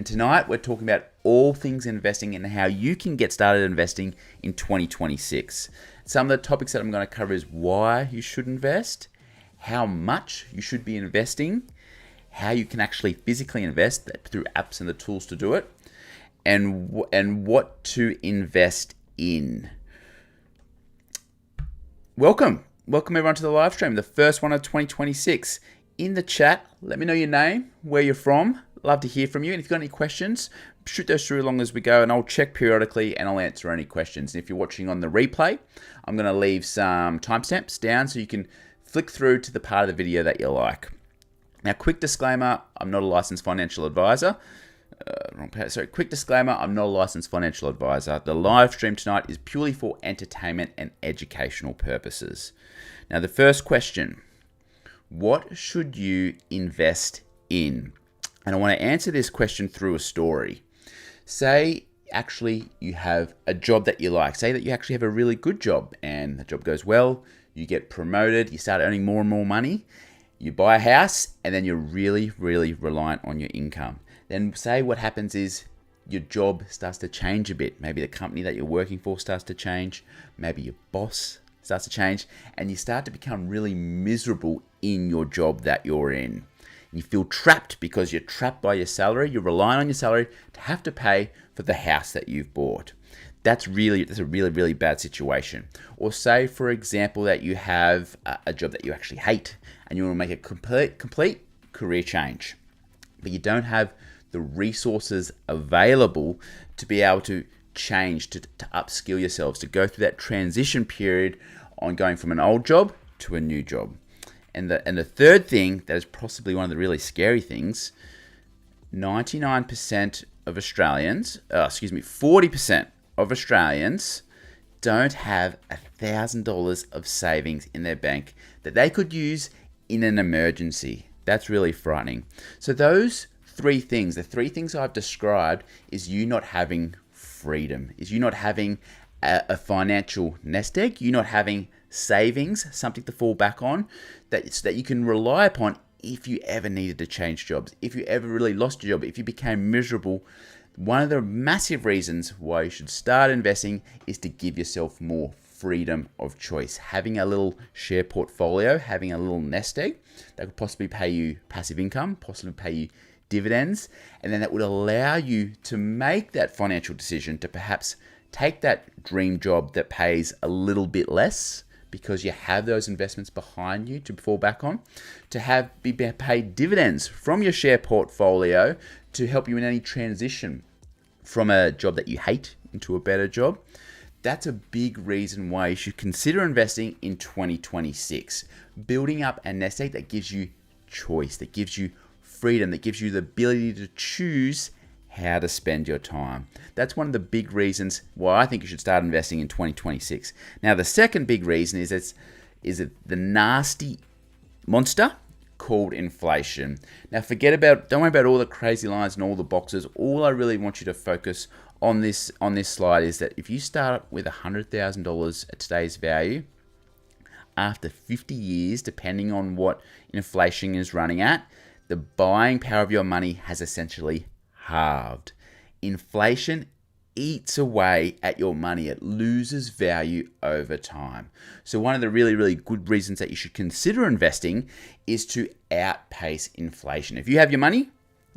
And tonight we're talking about all things investing and how you can get started investing in 2026. Some of the topics that I'm going to cover is why you should invest, how much you should be investing, how you can actually physically invest through apps and the tools to do it, and what to invest in. Welcome everyone to the live stream, the first one of 2026. In the chat, let me know your name, where you're from. Love to hear from you. And if you've got any questions, shoot those through along as we go, and I'll check periodically and I'll answer any questions. And if you're watching on the replay, I'm going to leave some timestamps down so you can flick through to the part of the video that you like. Now, quick disclaimer, I'm not a licensed financial advisor. Quick disclaimer, I'm not a licensed financial advisor. The live stream tonight is purely for entertainment and educational purposes. Now, the first question, what should you invest in? And I want to answer this question through a story. Say actually you have a job that you like. Say that you actually have a really good job and the job goes well, you get promoted, you start earning more and more money, you buy a house, and then you're really, really reliant on your income. Then say what happens is your job starts to change a bit. Maybe the company that you're working for starts to change. Maybe your boss starts to change, and you start to become really miserable in your job that you're in. You feel trapped because you're trapped by your salary. You're relying on your salary to have to pay for the house that you've bought. That's a really, really bad situation. Or say, for example, that you have a job that you actually hate and you want to make a complete career change, but you don't have the resources available to be able to change, to upskill yourselves, to go through that transition period on going from an old job to a new job. And the third thing that is possibly one of the really scary things, 99% of Australians, 40% of Australians don't have $1,000 of savings in their bank that they could use in an emergency. That's really frightening. So those three things, the three things I've described, is you not having freedom, is you not having a financial nest egg, you not having savings, something to fall back on that you can rely upon if you ever needed to change jobs, if you ever really lost your job, if you became miserable. One of the massive reasons why you should start investing is to give yourself more freedom of choice. Having a little share portfolio, having a little nest egg that could possibly pay you passive income, possibly pay you dividends, and then that would allow you to make that financial decision to perhaps take that dream job that pays a little bit less because you have those investments behind you to fall back on, to be paid dividends from your share portfolio to help you in any transition from a job that you hate into a better job. That's a big reason why you should consider investing in 2026. Building up a nest egg that gives you choice, that gives you freedom, that gives you the ability to choose how to spend your time. That's one of the big reasons why I think you should start investing in 2026. Now, the second big reason is the nasty monster called inflation. Now, don't worry about all the crazy lines and all the boxes. All I really want you to focus on this slide is that if you start with $100,000 at today's value, after 50 years, depending on what inflation is running at, the buying power of your money has essentially halved. Inflation eats away at your money. It loses value over time. So one of the really, really good reasons that you should consider investing is to outpace inflation. If you have your money,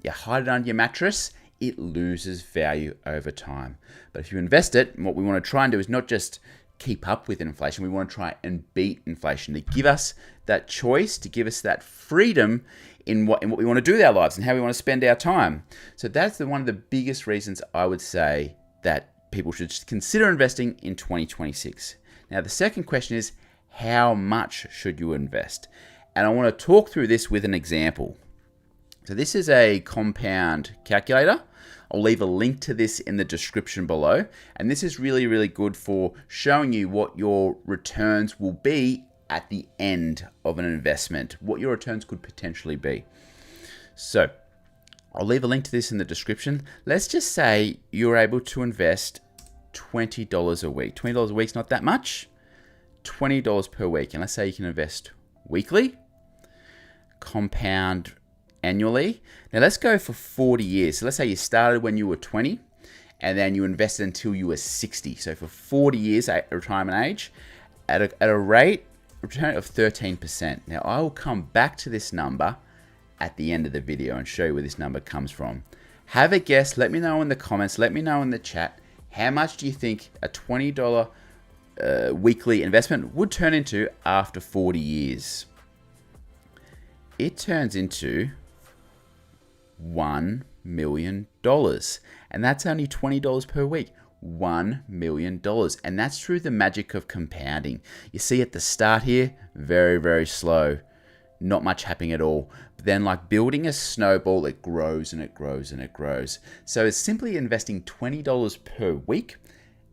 you hide it under your mattress, it loses value over time. But if you invest it, what we want to try and do is not just keep up with inflation. We want to try and beat inflation, to give us that choice, to give us that freedom in what we want to do with our lives and how we want to spend our time. So that's one of the biggest reasons I would say that people should consider investing in 2026. Now, the second question is, how much should you invest? And I want to talk through this with an example. So this is a compound calculator. I'll leave a link to this in the description below. And this is really, really good for showing you what your returns will be at the end of an investment, what your returns could potentially be. So I'll leave a link to this in the description. Let's just say you're able to invest $20 a week. $20 a week is not that much. $20 per week. And let's say you can invest weekly, compound annually. Now let's go for 40 years. So let's say you started when you were 20 and then you invested until you were 60. So for 40 years at retirement age, at a rate return of 13%. Now I will come back to this number at the end of the video and show you where this number comes from. Have a guess. Let me know in the comments. Let me know in the chat. How much do you think a $20 weekly investment would turn into after 40 years? It turns into $1 million. And that's only $20 per week. $1 million. And that's through the magic of compounding. You see at the start here, very, very slow. Not much happening at all. But then like building a snowball, it grows and it grows and it grows. So it's simply investing $20 per week.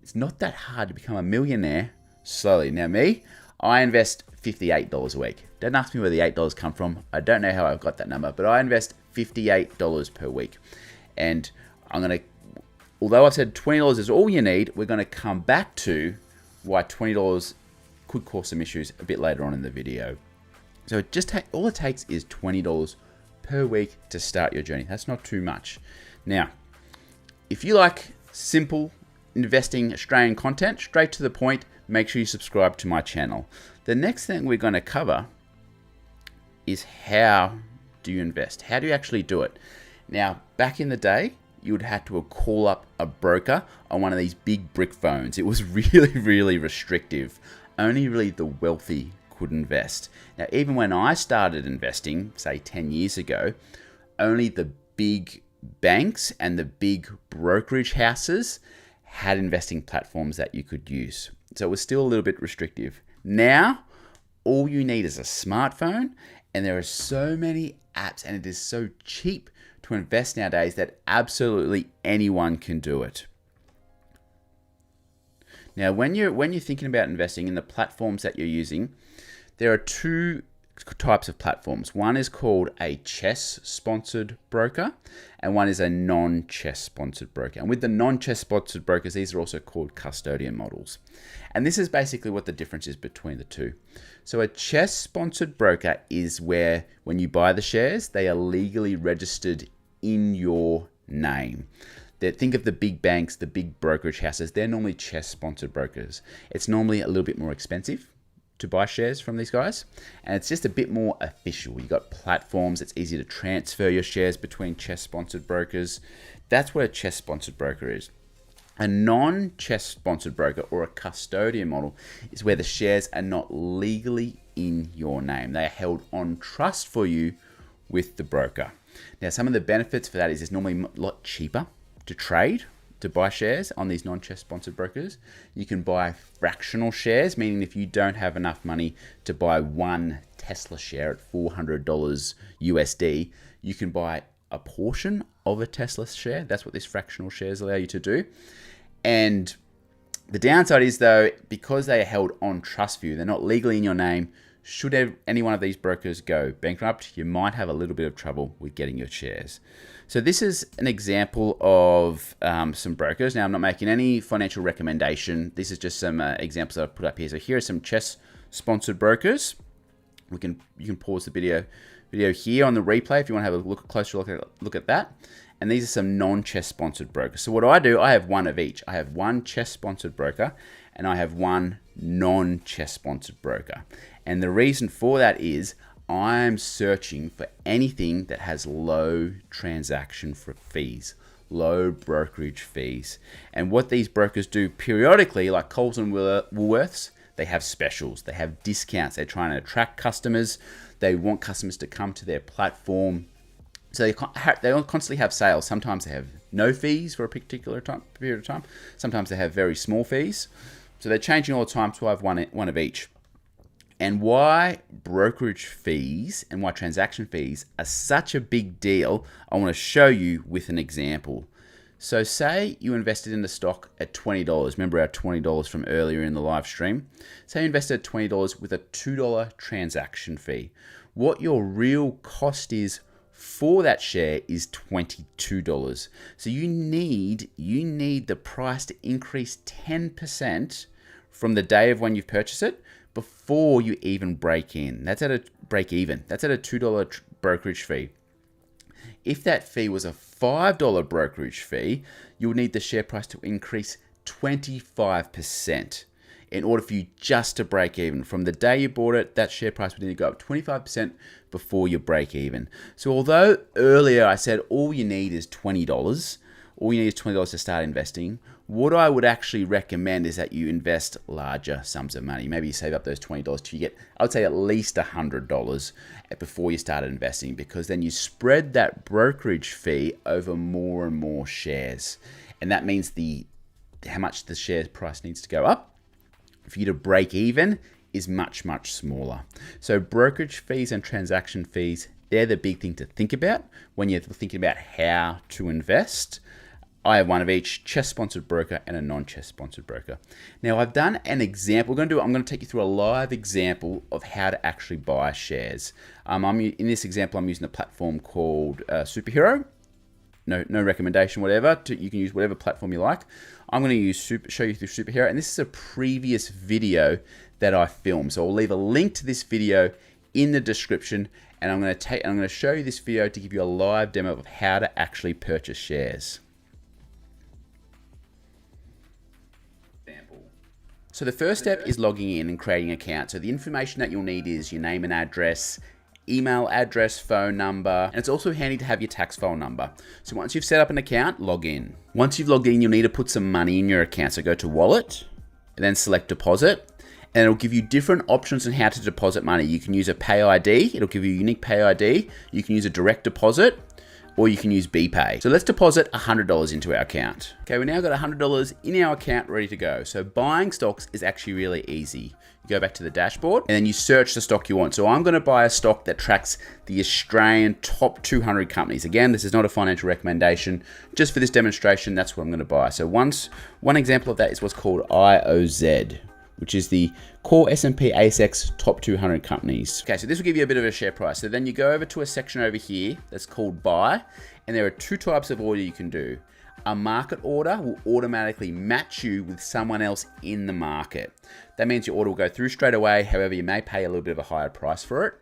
It's not that hard to become a millionaire slowly. Now me, I invest $58 a week. Don't ask me where the $8 come from. I don't know how I've got that number, but I invest $58 per week. And although I've said $20 is all you need, we're gonna come back to why $20 could cause some issues a bit later on in the video. So all it takes is $20 per week to start your journey. That's not too much. Now, if you like simple investing Australian content, straight to the point, make sure you subscribe to my channel. The next thing we're going to cover is how do you invest? How do you actually do it? Now, back in the day, you would have to call up a broker on one of these big brick phones. It was really, really restrictive. Only really the wealthy could invest. Now, even when I started investing, say 10 years ago, only the big banks and the big brokerage houses had investing platforms that you could use. So it was still a little bit restrictive. Now, all you need is a smartphone, and there are so many apps, and it is so cheap to invest nowadays that absolutely anyone can do it. Now, when you're thinking about investing in the platforms that you're using, there are two types of platforms. One is called a CHESS sponsored broker, and one is a non-CHESS sponsored broker. And with the non-CHESS sponsored brokers, these are also called custodian models. And this is basically what the difference is between the two. So a CHESS sponsored broker is where when you buy the shares, they are legally registered in your name. Think of the big banks, the big brokerage houses, they're normally CHESS sponsored brokers. It's normally a little bit more expensive to buy shares from these guys, and it's just a bit more official. You got platforms, it's easy to transfer your shares between CHESS sponsored brokers. That's what a CHESS sponsored broker is. A non-CHESS sponsored broker or a custodian model is where the shares are not legally in your name. They are held on trust for you with the broker. Now, some of the benefits for that is it's normally a lot cheaper to trade, to buy shares on these non-CHESS sponsored brokers. You can buy fractional shares, meaning if you don't have enough money to buy one Tesla share at $400 USD, you can buy a portion of a Tesla share. That's what these fractional shares allow you to do. And the downside is, though, because they are held on trust for you, they're not legally in your name. Should any one of these brokers go bankrupt, you might have a little bit of trouble with getting your shares. So this is an example of some brokers. Now, I'm not making any financial recommendation. This is just some examples that I've put up here. So here are some CHESS sponsored brokers. You can pause the video here on the replay if you want to have a closer look at that. And these are some non-CHESS sponsored brokers. So what do, I have one of each. I have one CHESS sponsored broker and I have one non-CHESS sponsored broker. And the reason for that is I'm searching for anything that has low transaction fees, low brokerage fees. And what these brokers do periodically, like Coles and Woolworths, they have specials, they have discounts, they're trying to attract customers, they want customers to come to their platform. So they constantly have sales. Sometimes they have no fees for a particular period of time. Sometimes they have very small fees. So they're changing all the time, so I have one of each. And why brokerage fees and why transaction fees are such a big deal, I want to show you with an example. So say you invested in the stock at $20. Remember our $20 from earlier in the live stream? Say you invested at $20 with a $2 transaction fee. What your real cost is for that share is $22. So you need the price to increase 10% from the day of when you've purchased it before you even break in. That's at a break even. That's at a $2 brokerage fee. If that fee was a $5 brokerage fee, you would need the share price to increase 25% in order for you just to break even. From the day you bought it, that share price would need to go up 25% before you break even. So although earlier I said all you need is $20, all you need is $20 to start investing, what I would actually recommend is that you invest larger sums of money. Maybe you save up those $20 till you get, I would say, at least $100 before you start investing, because then you spread that brokerage fee over more and more shares. And that means how much the share price needs to go up for you to break even is much, much smaller. So brokerage fees and transaction fees, they're the big thing to think about when you're thinking about how to invest. I have one of each, CHESS-sponsored broker and a non-CHESS-sponsored broker. Now I've done an example. I'm going to take you through a live example of how to actually buy shares. In this example, I'm using a platform called Superhero. No recommendation, whatever. You can use whatever platform you like. I'm going to show you through Superhero, and this is a previous video that I filmed. So I'll leave a link to this video in the description, and I'm going to show you this video to give you a live demo of how to actually purchase shares. So the first step is logging in and creating an account. So the information that you'll need is your name and address, email address, phone number, and it's also handy to have your tax file number. So once you've set up an account, log in. Once you've logged in, you'll need to put some money in your account. So go to wallet and then select deposit, and it'll give you different options on how to deposit money. You can use a pay ID. It'll give you a unique pay ID. You can use a direct deposit, or you can use BPay. So let's deposit $100 into our account. Okay, we now got $100 in our account ready to go. So buying stocks is actually really easy. You go back to the dashboard and then you search the stock you want. So I'm gonna buy a stock that tracks the Australian top 200 companies. Again, this is not a financial recommendation. Just for this demonstration, that's what I'm gonna buy. So one example of that is what's called IOZ, which is the core S&P ASX top 200 companies. Okay, so this will give you a bit of a share price. So then you go over to a section over here that's called buy, and there are two types of order you can do. A market order will automatically match you with someone else in the market. That means your order will go through straight away. However, you may pay a little bit of a higher price for it.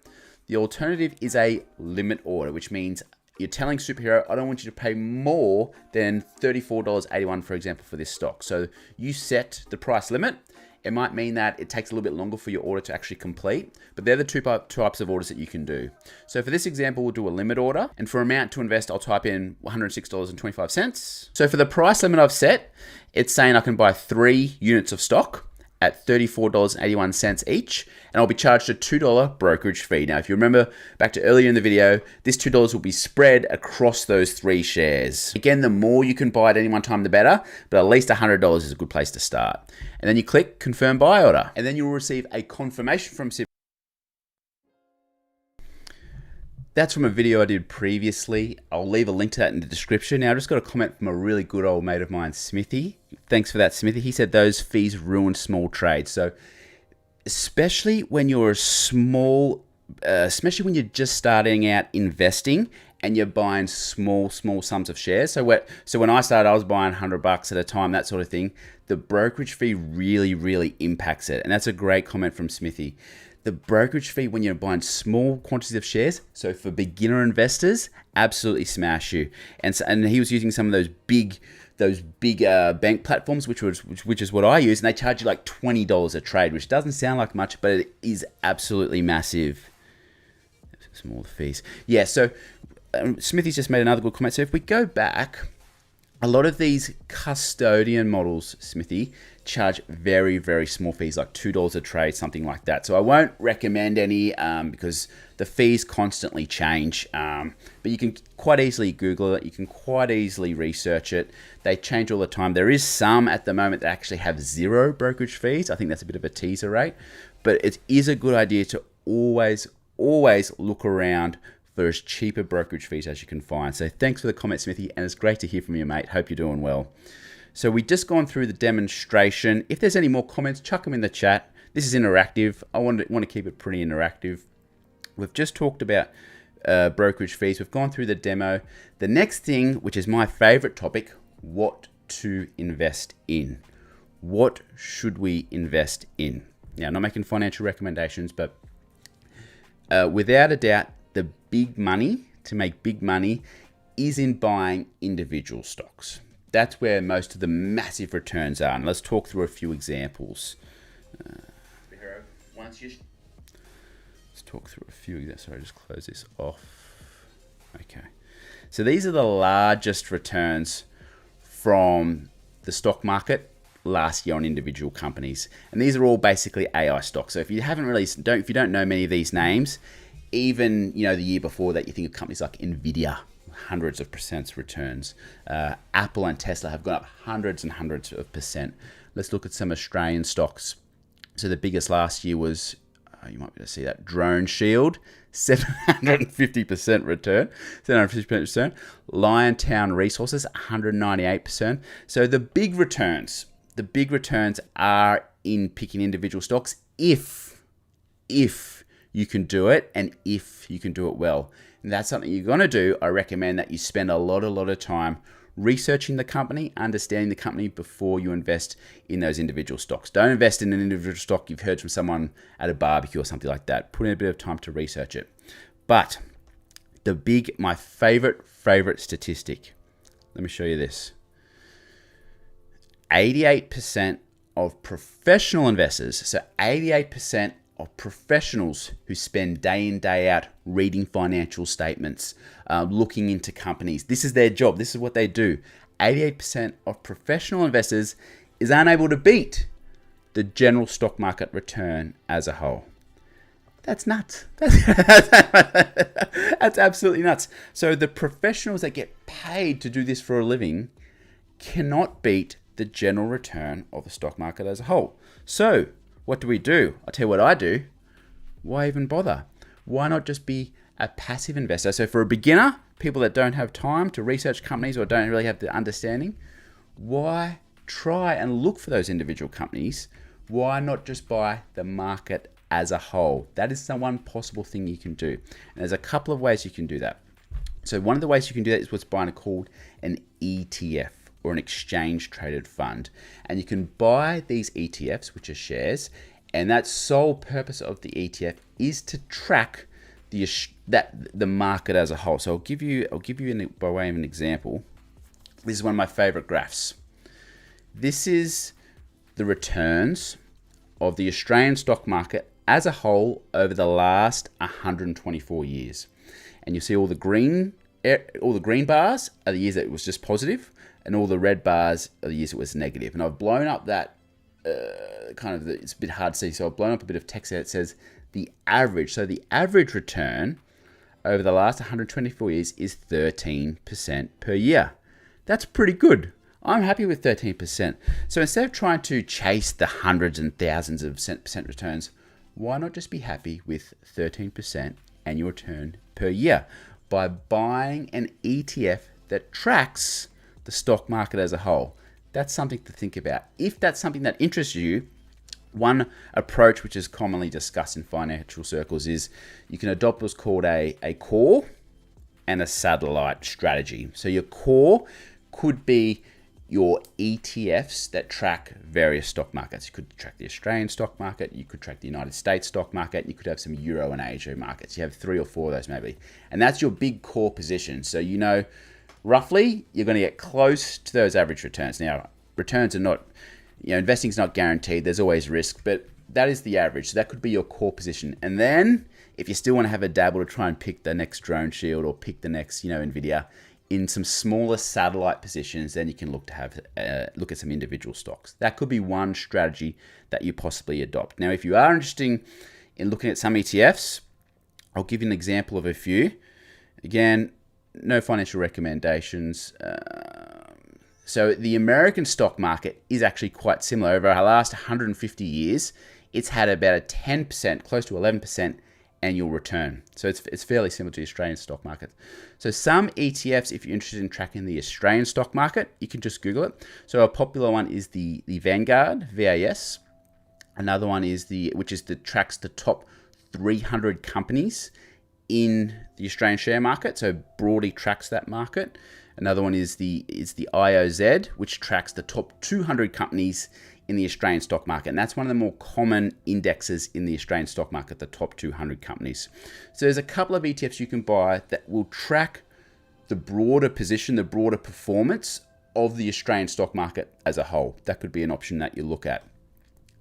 The alternative is a limit order, which means you're telling Superhero, I don't want you to pay more than $34.81, for example, for this stock. So you set the price limit. It might mean that it takes a little bit longer for your order to actually complete, but they're the two types of orders that you can do. So for this example, we'll do a limit order, and for amount to invest, I'll type in $106.25. So for the price limit I've set, it's saying I can buy 3 units of stock at $34.81 each, and I'll be charged a $2 brokerage fee. Now, if you remember back to earlier in the video, this $2 will be spread across those 3 shares. Again, the more you can buy at any one time, the better, but at least $100 is a good place to start. And then you click confirm buy order, and then you'll receive a confirmation from SIP. That's from a video I did previously. I'll leave a link to that in the description. Now, I just got a comment from a really good old mate of mine, Smithy. Thanks for that, Smithy. He said those fees ruin small trades. So especially when you're especially when you're just starting out investing and you're buying small sums of shares. So when I started, I was buying $100 at a time, that sort of thing. The brokerage fee really impacts it. And that's a great comment from Smithy. The brokerage fee when you're buying small quantities of shares, so for beginner investors, absolutely smash you. And he was using some of those big bank platforms, which is what I use, and they charge you like $20 a trade, which doesn't sound like much, but it is absolutely massive. Small fees. Yeah, so Smithy's just made another good comment. So if we go back, a lot of these custodian models, Smithy, charge very small fees, like $2 a trade, something like that. So I won't recommend any because the fees constantly change. But you can quite easily Google it. You can quite easily research it. They change all the time. There is some at the moment that actually have 0 brokerage fees. I think that's a bit of a teaser rate. But it is a good idea to always look around for as cheaper brokerage fees as you can find. So thanks for the comment, Smithy, and it's great to hear from you, mate. Hope you're doing well. So we just gone through the demonstration. If there's any more comments, chuck them in the chat. This is interactive. I want to keep it pretty interactive. We've just talked about brokerage fees. We've gone through the demo. The next thing, which is my favorite topic, what to invest in. What should we invest in? Now, I'm not making financial recommendations, but without a doubt, the big money to make big money is in buying individual stocks. That's where most of the massive returns are. And let's talk through a few examples. Let's talk through a few examples. Sorry, just close this off. Okay. So these are the largest returns from the stock market last year on individual companies. And these are all basically AI stocks. So if you don't know many of these names, even the year before that, you think of companies like Nvidia, hundreds of percent returns. Apple and Tesla have gone up hundreds and hundreds of percent. Let's look at some Australian stocks. So the biggest last year was, you might be able to see that, Drone Shield, 750% return. 750% return. Liontown Resources, 198%. So the big returns are in picking individual stocks if you can do it and if you can do it well. And that's something you're going to do. I recommend that you spend a lot of time researching the company, understanding the company before you invest in those individual stocks. Don't invest in an individual stock you've heard from someone at a barbecue or something like that. Put in a bit of time to research it. But my favorite statistic, let me show you this. 88% of professional investors, so 88% of professionals who spend day in, day out reading financial statements, looking into companies. This is their job. This is what they do. 88% of professional investors is unable to beat the general stock market return as a whole. That's nuts. That's absolutely nuts. So the professionals that get paid to do this for a living cannot beat the general return of the stock market as a whole. So what do? I'll tell you what I do. Why even bother? Why not just be a passive investor? So for a beginner, people that don't have time to research companies or don't really have the understanding, why try and look for those individual companies? Why not just buy the market as a whole? That is the one possible thing you can do. And there's a couple of ways you can do that. So one of the ways you can do that is what's called an ETF, or an exchange traded fund. And you can buy these ETFs, which are shares, and that sole purpose of the ETF is to track the market as a whole. So I'll give you by way of an example. This is one of my favorite graphs. This is the returns of the Australian stock market as a whole over the last 124 years. And you see all the green bars are the years that it was just positive, and all the red bars are the years it was negative. And I've blown up that it's a bit hard to see, so I've blown up a bit of text there that says the average. So the average return over the last 124 years is 13% per year. That's pretty good. I'm happy with 13%. So instead of trying to chase the hundreds and thousands of percent returns, why not just be happy with 13% annual return per year by buying an ETF that tracks the stock market as a whole? That's something to think about. If that's something that interests you, one approach which is commonly discussed in financial circles is you can adopt what's called a core and a satellite strategy. So your core could be your ETFs that track various stock markets. You could track the Australian stock market, you could track the United States stock market, you could have some Euro and Asia markets. You have 3 or 4 of those maybe. And that's your big core position. So roughly, you're going to get close to those average returns. Now, returns are not, investing is not guaranteed. There's always risk, but that is the average. So that could be your core position. And then, if you still want to have a dabble to try and pick the next Drone Shield or pick the next, Nvidia, in some smaller satellite positions, then you can look at some individual stocks. That could be one strategy that you possibly adopt. Now, if you are interested in looking at some ETFs, I'll give you an example of a few. Again, no financial recommendations. So the American stock market is actually quite similar. Over our last 150 years, it's had about a 10%, close to 11% annual return. So it's fairly similar to the Australian stock market. So some ETFs, if you're interested in tracking the Australian stock market, you can just Google it. So a popular one is the Vanguard, VAS. Another one is tracks the top 300 companies in the Australian share market, so broadly tracks that market. Another one is the IOZ, which tracks the top 200 companies in the Australian stock market. And that's one of the more common indexes in the Australian stock market, the top 200 companies. So there's a couple of ETFs you can buy that will track the broader position, the broader performance of the Australian stock market as a whole. That could be an option that you look at.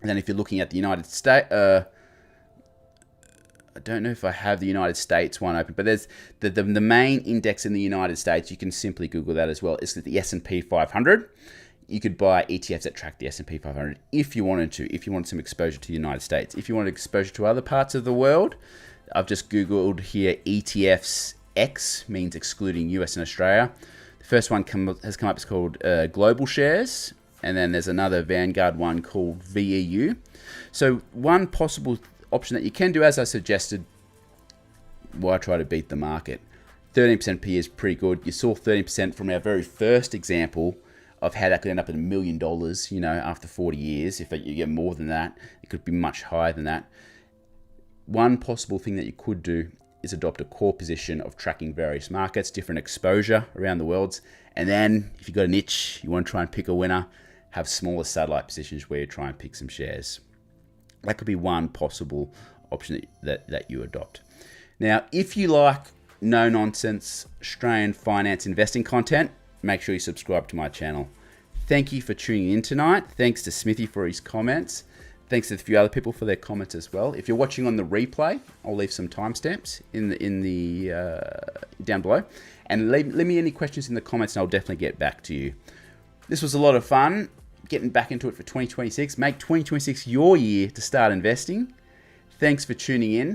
And then if you're looking at the United States, I don't know if I have the United States one open, but there's the main index in the United States. You can simply Google that as well. It's the S&P 500. You could buy ETFs that track the S&P 500 if you wanted to, if you wanted some exposure to the United States. If you wanted exposure to other parts of the world, I've just Googled here ETFs X, means excluding US and Australia. The first one has come up, it's called Global Shares. And then there's another Vanguard one called VEU. So one possible option that you can do, as I suggested, why try to beat the market? 13% P is pretty good. You saw 13% from our very first example of how that could end up at $1 million, you know, after 40 years. If you get more than that, it could be much higher than that. One possible thing that you could do is adopt a core position of tracking various markets, different exposure around the world. And then if you've got a niche, you want to try and pick a winner, have smaller satellite positions where you try and pick some shares. That could be one possible option that you adopt. Now, if you like no-nonsense Australian finance investing content, make sure you subscribe to my channel. Thank you for tuning in tonight. Thanks to Smithy for his comments. Thanks to a few other people for their comments as well. If you're watching on the replay, I'll leave some timestamps down below. And leave me any questions in the comments and I'll definitely get back to you. This was a lot of fun. Getting back into it for 2026. Make 2026 your year to start investing. Thanks for tuning in.